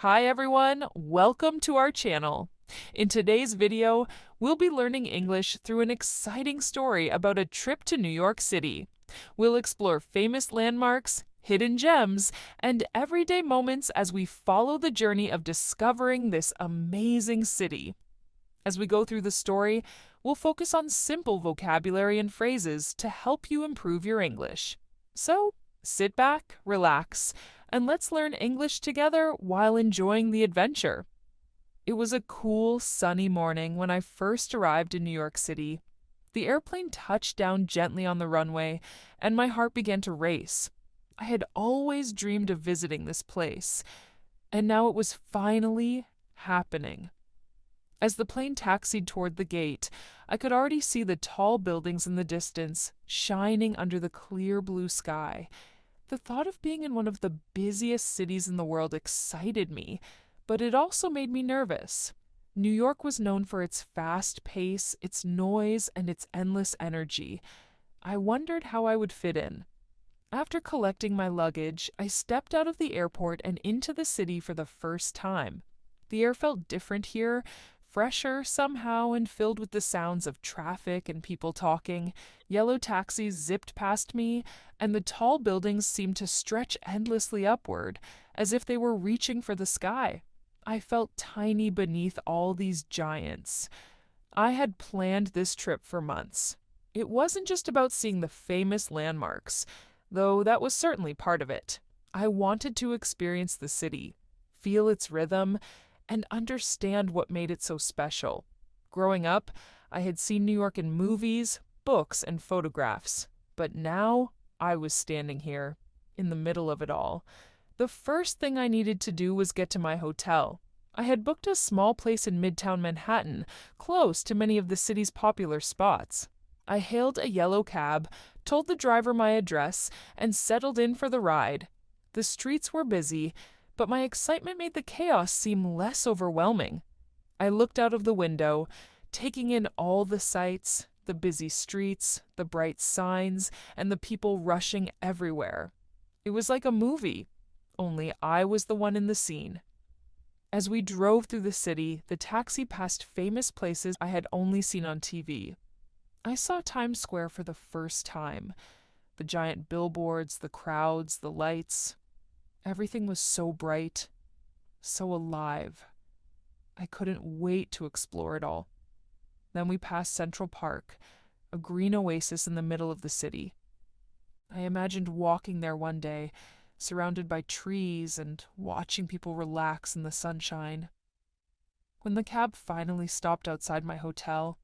Hi everyone, welcome to our channel. In today's video, we'll be learning English through an exciting story about a trip to New York City. We'll explore famous landmarks, hidden gems, and everyday moments as we follow the journey of discovering this amazing city. As we go through the story, we'll focus on simple vocabulary and phrases to help you improve your English. So, sit back, relax, and let's learn English together while enjoying the adventure. It was a cool, sunny morning when I first arrived in New York City. The airplane touched down gently on the runway, and my heart began to race. I had always dreamed of visiting this place, and now it was finally happening. As the plane taxied toward the gate, I could already see the tall buildings in the distance, shining under the clear blue sky. The thought of being in one of the busiest cities in the world excited me, but it also made me nervous. New York was known for its fast pace, its noise, and its endless energy. I wondered how I would fit in. After collecting my luggage, I stepped out of the airport and into the city for the first time. The air felt different here, fresher somehow and filled with the sounds of traffic and people talking. Yellow taxis zipped past me, and the tall buildings seemed to stretch endlessly upward, as if they were reaching for the sky. I felt tiny beneath all these giants. I had planned this trip for months. It wasn't just about seeing the famous landmarks, though that was certainly part of it. I wanted to experience the city, feel its rhythm, and understand what made it so special. Growing up, I had seen New York in movies, books, and photographs, but now I was standing here, in the middle of it all. The first thing I needed to do was get to my hotel. I had booked a small place in Midtown Manhattan, close to many of the city's popular spots. I hailed a yellow cab, told the driver my address, and settled in for the ride. The streets were busy, but my excitement made the chaos seem less overwhelming. I looked out of the window, taking in all the sights, the busy streets, the bright signs, and the people rushing everywhere. It was like a movie, only I was the one in the scene. As we drove through the city, the taxi passed famous places I had only seen on TV. I saw Times Square for the first time. The giant billboards, the crowds, the lights. Everything was so bright, so alive. I couldn't wait to explore it all. Then we passed Central Park, a green oasis in the middle of the city. I imagined walking there one day, surrounded by trees and watching people relax in the sunshine. When the cab finally stopped outside my hotel,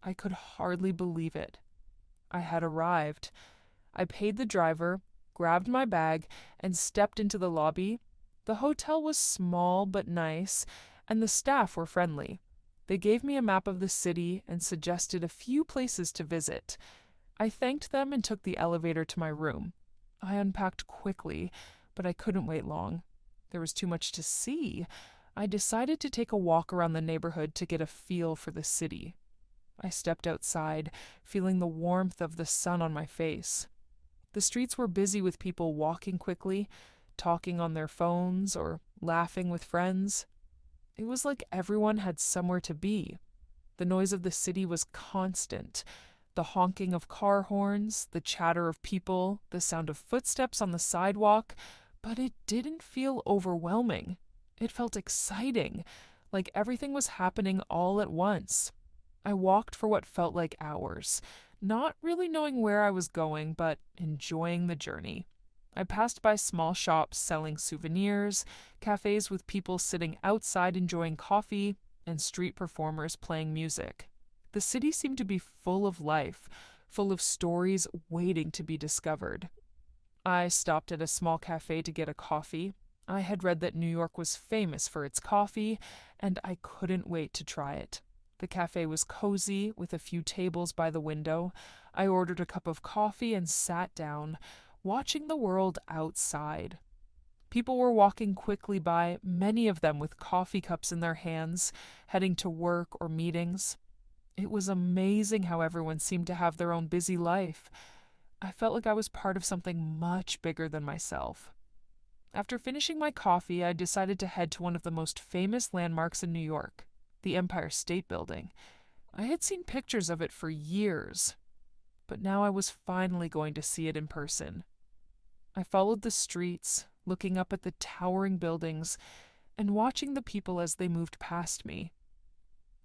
I could hardly believe it. I had arrived. I paid the driver, grabbed my bag, and stepped into the lobby. The hotel was small but nice, and the staff were friendly. They gave me a map of the city and suggested a few places to visit. I thanked them and took the elevator to my room. I unpacked quickly, but I couldn't wait long. There was too much to see. I decided to take a walk around the neighborhood to get a feel for the city. I stepped outside, feeling the warmth of the sun on my face. The streets were busy with people walking quickly, talking on their phones, or laughing with friends. It was like everyone had somewhere to be. The noise of the city was constant. The honking of car horns, the chatter of people, the sound of footsteps on the sidewalk, but it didn't feel overwhelming. It felt exciting, like everything was happening all at once. I walked for what felt like hours, not really knowing where I was going, but enjoying the journey. I passed by small shops selling souvenirs, cafes with people sitting outside enjoying coffee, and street performers playing music. The city seemed to be full of life, full of stories waiting to be discovered. I stopped at a small cafe to get a coffee. I had read that New York was famous for its coffee, and I couldn't wait to try it. The cafe was cozy, with a few tables by the window. I ordered a cup of coffee and sat down, watching the world outside. People were walking quickly by, many of them with coffee cups in their hands, heading to work or meetings. It was amazing how everyone seemed to have their own busy life. I felt like I was part of something much bigger than myself. After finishing my coffee, I decided to head to one of the most famous landmarks in New York, the Empire State Building. I had seen pictures of it for years, but now I was finally going to see it in person. I followed the streets, looking up at the towering buildings and watching the people as they moved past me.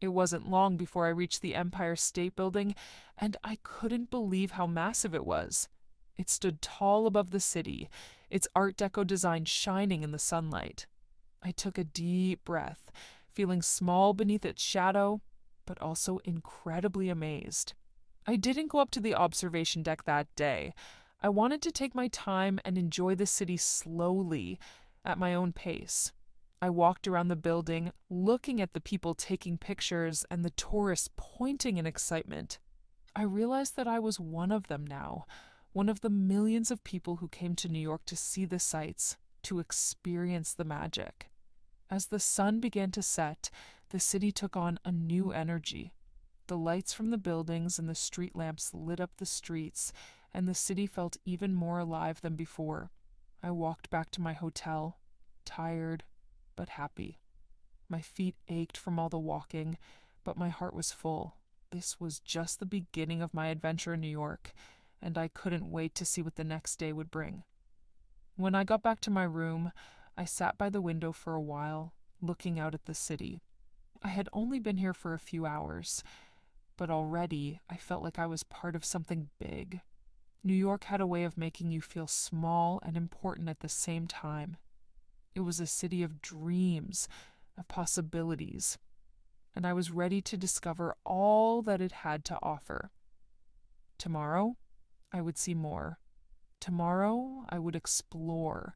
It wasn't long before I reached the Empire State Building, and I couldn't believe how massive it was. It stood tall above the city, its Art Deco design shining in the sunlight. I took a deep breath, feeling small beneath its shadow, but also incredibly amazed. I didn't go up to the observation deck that day. I wanted to take my time and enjoy the city slowly, at my own pace. I walked around the building, looking at the people taking pictures and the tourists pointing in excitement. I realized that I was one of them now, one of the millions of people who came to New York to see the sights, to experience the magic. As the sun began to set, the city took on a new energy. The lights from the buildings and the street lamps lit up the streets, and the city felt even more alive than before. I walked back to my hotel, tired but happy. My feet ached from all the walking, but my heart was full. This was just the beginning of my adventure in New York, and I couldn't wait to see what the next day would bring. When I got back to my room, I sat by the window for a while, looking out at the city. I had only been here for a few hours, but already I felt like I was part of something big. New York had a way of making you feel small and important at the same time. It was a city of dreams, of possibilities, and I was ready to discover all that it had to offer. Tomorrow, I would see more. Tomorrow, I would explore.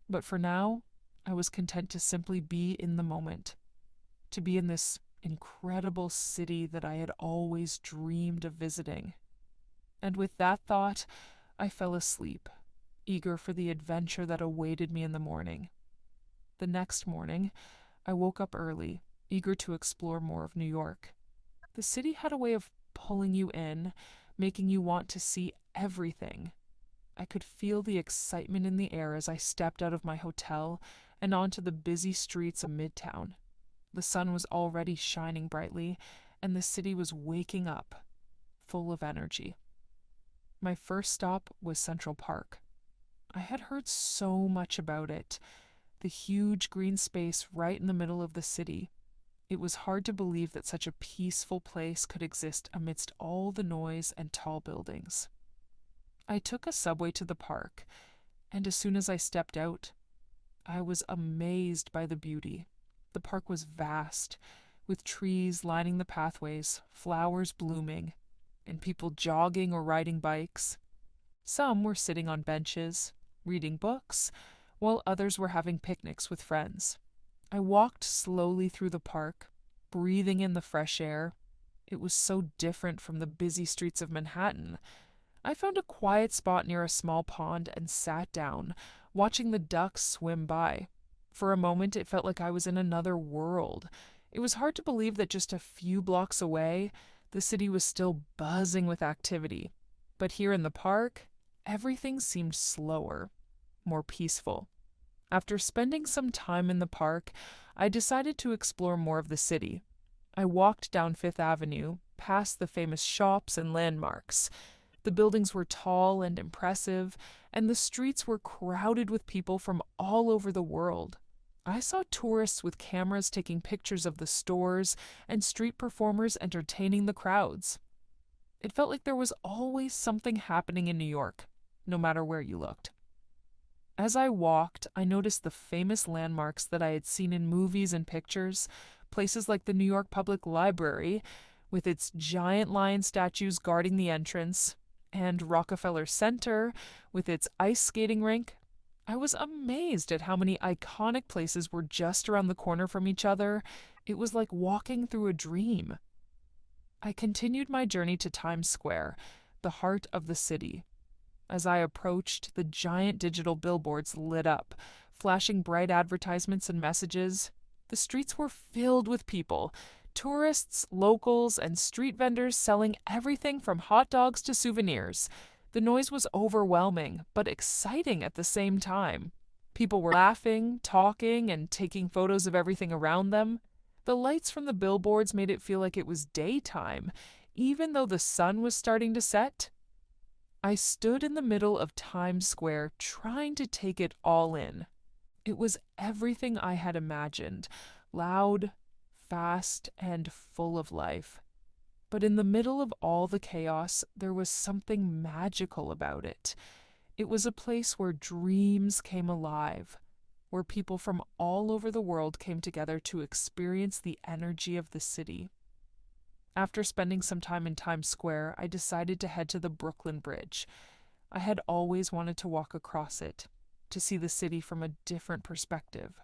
But for now, I was content to simply be in the moment, to be in this incredible city that I had always dreamed of visiting. And with that thought, I fell asleep, eager for the adventure that awaited me in the morning. The next morning, I woke up early, eager to explore more of New York. The city had a way of pulling you in, making you want to see everything. I could feel the excitement in the air as I stepped out of my hotel and onto the busy streets of Midtown. The sun was already shining brightly, and the city was waking up, full of energy. My first stop was Central Park. I had heard so much about it, the huge green space right in the middle of the city. It was hard to believe that such a peaceful place could exist amidst all the noise and tall buildings. I took a subway to the park, and as soon as I stepped out, I was amazed by the beauty. The park was vast, with trees lining the pathways, flowers blooming, and people jogging or riding bikes. Some were sitting on benches, reading books, while others were having picnics with friends. I walked slowly through the park, breathing in the fresh air. It was so different from the busy streets of Manhattan. I found a quiet spot near a small pond and sat down, watching the ducks swim by. For a moment, it felt like I was in another world. It was hard to believe that just a few blocks away, the city was still buzzing with activity. But here in the park, everything seemed slower, more peaceful. After spending some time in the park, I decided to explore more of the city. I walked down Fifth Avenue, past the famous shops and landmarks. The buildings were tall and impressive, and the streets were crowded with people from all over the world. I saw tourists with cameras taking pictures of the stores and street performers entertaining the crowds. It felt like there was always something happening in New York, no matter where you looked. As I walked, I noticed the famous landmarks that I had seen in movies and pictures, places like the New York Public Library, with its giant lion statues guarding the entrance, and Rockefeller Center, with its ice skating rink. I was amazed at how many iconic places were just around the corner from each other. It was like walking through a dream. I continued my journey to Times Square, the heart of the city. As I approached, the giant digital billboards lit up, flashing bright advertisements and messages. The streets were filled with people, tourists, locals, and street vendors selling everything from hot dogs to souvenirs. The noise was overwhelming, but exciting at the same time. People were laughing, talking, and taking photos of everything around them. The lights from the billboards made it feel like it was daytime, even though the sun was starting to set. I stood in the middle of Times Square trying to take it all in. It was everything I had imagined: loud, fast, and full of life. But in the middle of all the chaos, there was something magical about it. It was a place where dreams came alive, where people from all over the world came together to experience the energy of the city. After spending some time in Times Square, I decided to head to the Brooklyn Bridge. I had always wanted to walk across it, to see the city from a different perspective.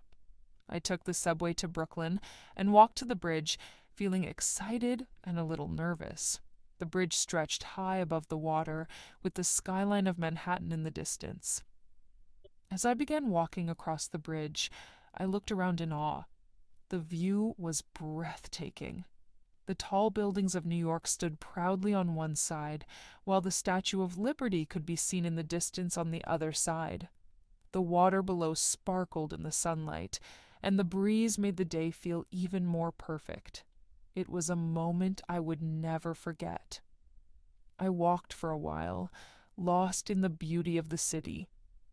I took the subway to Brooklyn and walked to the bridge, feeling excited and a little nervous. The bridge stretched high above the water, with the skyline of Manhattan in the distance. As I began walking across the bridge, I looked around in awe. The view was breathtaking. The tall buildings of New York stood proudly on one side, while the Statue of Liberty could be seen in the distance on the other side. The water below sparkled in the sunlight, and the breeze made the day feel even more perfect. It was a moment I would never forget. I walked for a while, lost in the beauty of the city.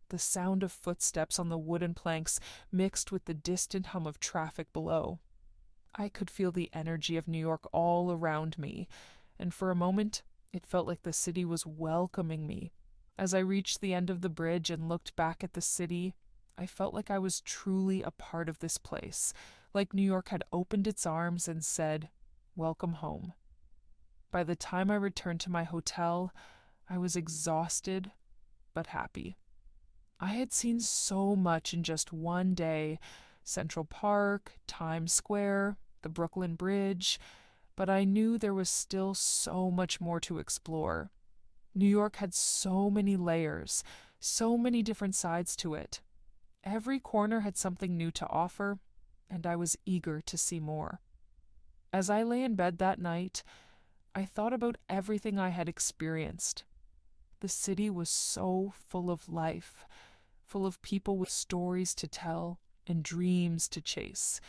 The sound of footsteps on the wooden planks mixed with the distant hum of traffic below. I could feel the energy of New York all around me, and for a moment it felt like the city was welcoming me. As I reached the end of the bridge and looked back at the city, I felt like I was truly a part of this place, like New York had opened its arms and said, "Welcome home." By the time I returned to my hotel, I was exhausted but happy. I had seen so much in just one day: Central Park, Times Square, the Brooklyn Bridge, but I knew there was still so much more to explore. New York had so many layers, so many different sides to it. Every corner had something new to offer, and I was eager to see more. As I lay in bed that night, I thought about everything I had experienced. The city was so full of life, full of people with stories to tell and dreams to chase.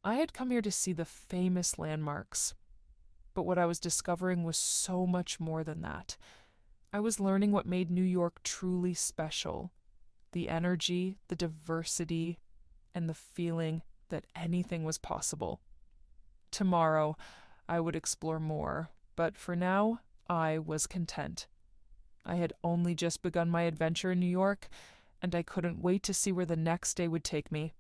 I had come here to see the famous landmarks, but what I was discovering was so much more than that. I was learning what made New York truly special: the energy, the diversity, and the feeling that anything was possible. Tomorrow, I would explore more, but for now, I was content. I had only just begun my adventure in New York, and I couldn't wait to see where the next day would take me.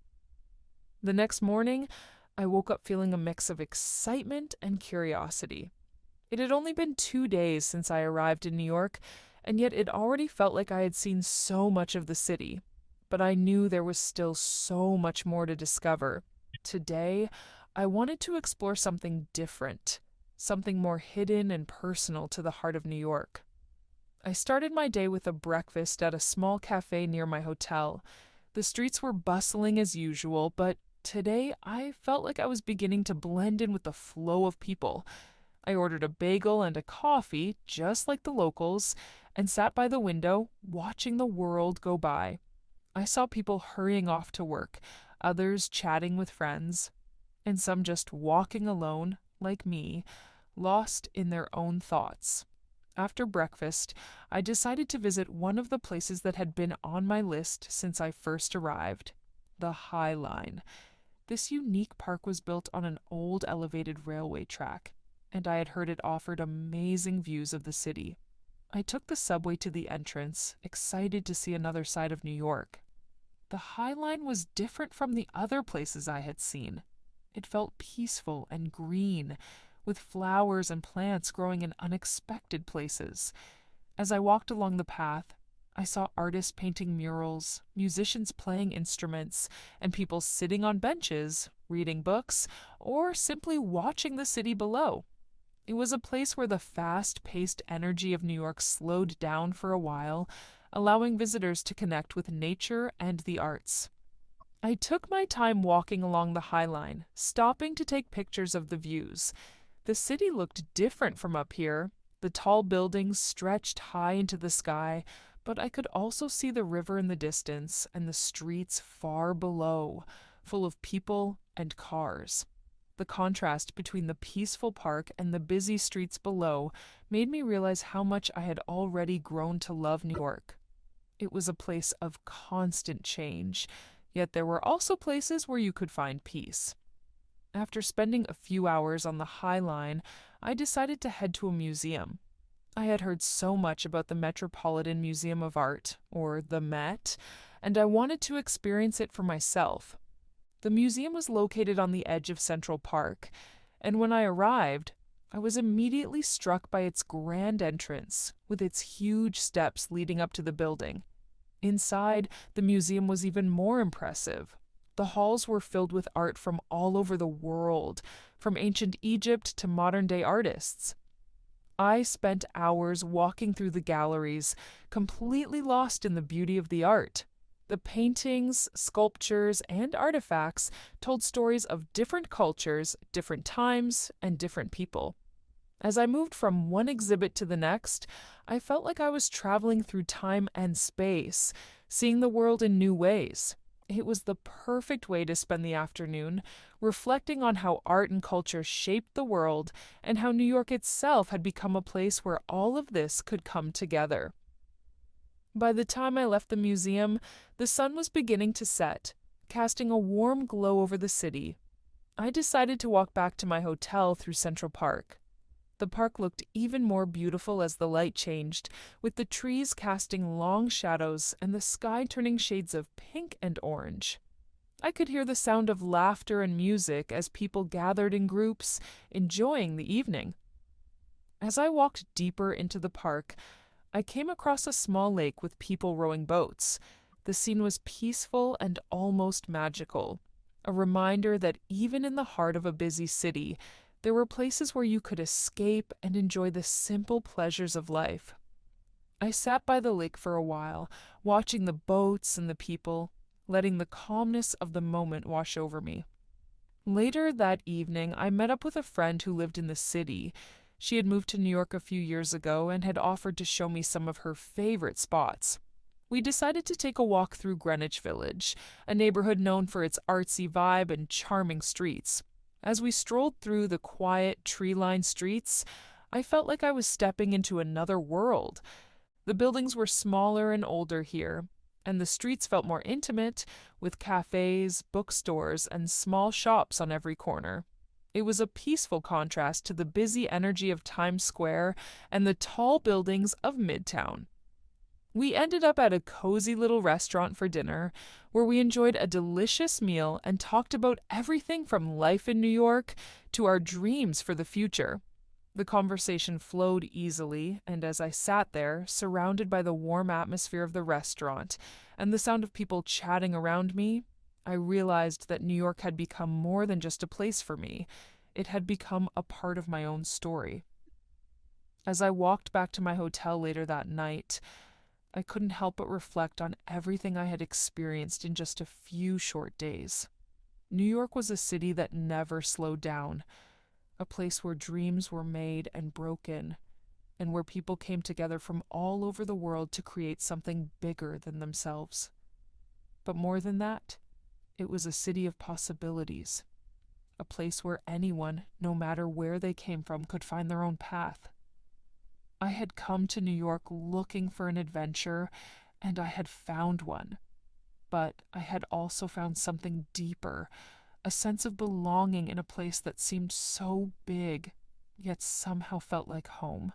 The next morning, I woke up feeling a mix of excitement and curiosity. It had only been 2 days since I arrived in New York, and yet it already felt like I had seen so much of the city. But I knew there was still so much more to discover. Today, I wanted to explore something different, something more hidden and personal to the heart of New York. I started my day with a breakfast at a small cafe near my hotel. The streets were bustling as usual, but today I felt like I was beginning to blend in with the flow of people. I ordered a bagel and a coffee, just like the locals, and sat by the window, watching the world go by. I saw people hurrying off to work, others chatting with friends, and some just walking alone, like me, lost in their own thoughts. After breakfast, I decided to visit one of the places that had been on my list since I first arrived: the High Line. This unique park was built on an old elevated railway track, and I had heard it offered amazing views of the city. I took the subway to the entrance, excited to see another side of New York. The High Line was different from the other places I had seen. It felt peaceful and green, with flowers and plants growing in unexpected places. As I walked along the path, I saw artists painting murals, musicians playing instruments, and people sitting on benches, reading books, or simply watching the city below. It was a place where the fast-paced energy of New York slowed down for a while, allowing visitors to connect with nature and the arts. I took my time walking along the High Line, stopping to take pictures of the views. The city looked different from up here. The tall buildings stretched high into the sky, but I could also see the river in the distance and the streets far below, full of people and cars. The contrast between the peaceful park and the busy streets below made me realize how much I had already grown to love New York. It was a place of constant change, yet there were also places where you could find peace. After spending a few hours on the High Line, I decided to head to a museum. I had heard so much about the Metropolitan Museum of Art, or the Met, and I wanted to experience it for myself. The museum was located on the edge of Central Park, and when I arrived, I was immediately struck by its grand entrance, with its huge steps leading up to the building. Inside, the museum was even more impressive. The halls were filled with art from all over the world, from ancient Egypt to modern-day artists. I spent hours walking through the galleries, completely lost in the beauty of the art. The paintings, sculptures, and artifacts told stories of different cultures, different times, and different people. As I moved from one exhibit to the next, I felt like I was traveling through time and space, seeing the world in new ways. It was the perfect way to spend the afternoon, reflecting on how art and culture shaped the world and how New York itself had become a place where all of this could come together. By the time I left the museum, the sun was beginning to set, casting a warm glow over the city. I decided to walk back to my hotel through Central Park. The park looked even more beautiful as the light changed, with the trees casting long shadows and the sky turning shades of pink and orange. I could hear the sound of laughter and music as people gathered in groups, enjoying the evening. As I walked deeper into the park, I came across a small lake with people rowing boats. The scene was peaceful and almost magical, a reminder that even in the heart of a busy city, there were places where you could escape and enjoy the simple pleasures of life. I sat by the lake for a while, watching the boats and the people, letting the calmness of the moment wash over me. Later that evening, I met up with a friend who lived in the city. She had moved to New York a few years ago and had offered to show me some of her favorite spots. We decided to take a walk through Greenwich Village, a neighborhood known for its artsy vibe and charming streets. As we strolled through the quiet, tree-lined streets, I felt like I was stepping into another world. The buildings were smaller and older here, and the streets felt more intimate, with cafes, bookstores, and small shops on every corner. It was a peaceful contrast to the busy energy of Times Square and the tall buildings of Midtown. We ended up at a cozy little restaurant for dinner, where we enjoyed a delicious meal and talked about everything from life in New York to our dreams for the future. The conversation flowed easily, and as I sat there, surrounded by the warm atmosphere of the restaurant and the sound of people chatting around me, I realized that New York had become more than just a place for me. It had become a part of my own story. As I walked back to my hotel later that night, I couldn't help but reflect on everything I had experienced in just a few short days. New York was a city that never slowed down, a place where dreams were made and broken, and where people came together from all over the world to create something bigger than themselves. But more than that, it was a city of possibilities, a place where anyone, no matter where they came from, could find their own path. I had come to New York looking for an adventure, and I had found one. But I had also found something deeper, a sense of belonging in a place that seemed so big, yet somehow felt like home.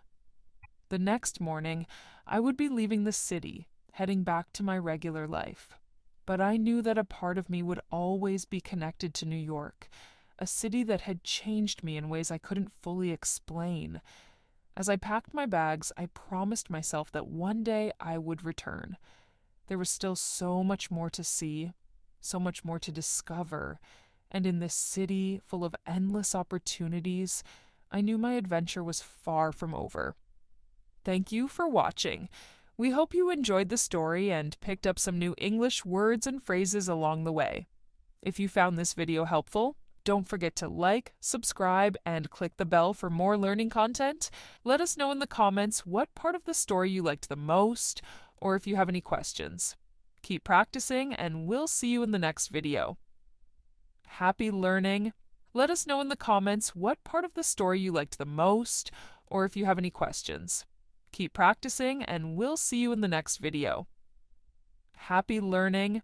The next morning, I would be leaving the city, heading back to my regular life. But I knew that a part of me would always be connected to New York, a city that had changed me in ways I couldn't fully explain. As I packed my bags, I promised myself that one day I would return. There was still so much more to see, so much more to discover, and in this city full of endless opportunities, I knew my adventure was far from over. Thank you for watching. We hope you enjoyed the story and picked up some new English words and phrases along the way. If you found this video helpful, don't forget to like, subscribe, and click the bell for more learning content. Let us know in the comments what part of the story you liked the most, or if you have any questions. Keep practicing, and we'll see you in the next video. Happy learning! Let us know in the comments what part of the story you liked the most, or if you have any questions. Keep practicing, and we'll see you in the next video. Happy learning!